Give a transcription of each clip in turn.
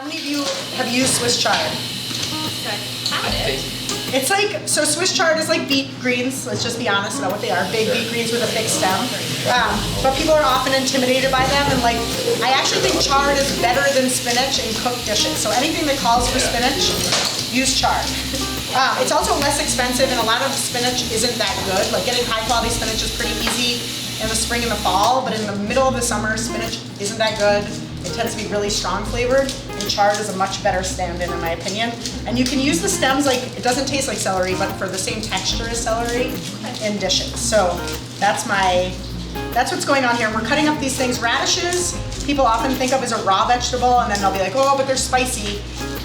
How many of you have used Swiss chard? It's like, so Swiss chard is like beet greens, let's just be honest about what they are, big beet greens with a thick stem. But people are often intimidated by them, and like, I actually think chard is better than spinach in cooked dishes. So anything that calls for spinach, use chard. It's also less expensive, and a lot of spinach isn't that good. Like getting high quality spinach is pretty easy in the spring and the fall, but in the middle of the summer, spinach isn't that good. It tends to be really strong flavored, and chard is a much better stand-in my opinion. And you can use the stems, like, it doesn't taste like celery, but for the same texture as celery in dishes. So that's what's going on here. We're cutting up these things. Radishes, people often think of as a raw vegetable, and then they'll be like, oh, but they're spicy.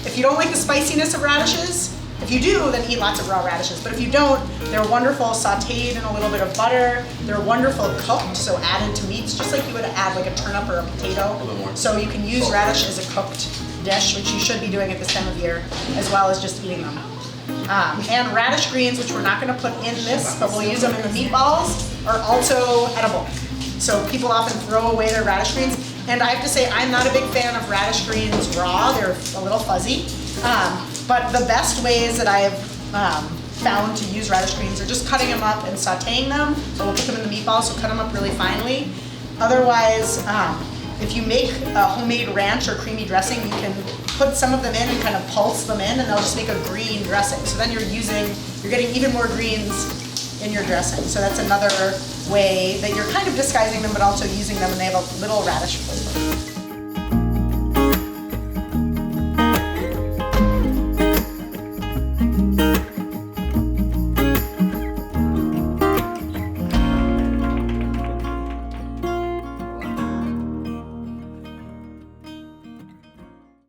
If you don't like the spiciness of radishes, if you do, then eat lots of raw radishes. But if you don't, they're wonderful sauteed in a little bit of butter. They're wonderful cooked, so added to meats, just like you would add like a turnip or a potato. So you can use radish as a cooked dish, which you should be doing at this time of year, as well as just eating them. And radish greens, which we're not going to put in this, but we'll use them in the meatballs, are also edible. So people often throw away their radish greens. And I have to say, I'm not a big fan of radish greens raw. They're a little fuzzy. But the best ways that I have found to use radish greens are just cutting them up and sauteing them. So we'll put them in the meatballs, so cut them up really finely. Otherwise, if you make a homemade ranch or creamy dressing, you can put some of them in and kind of pulse them in, and they'll just make a green dressing. So then you're getting even more greens in your dressing. So that's another way that you're kind of disguising them, but also using them, and they have a little radish flavor.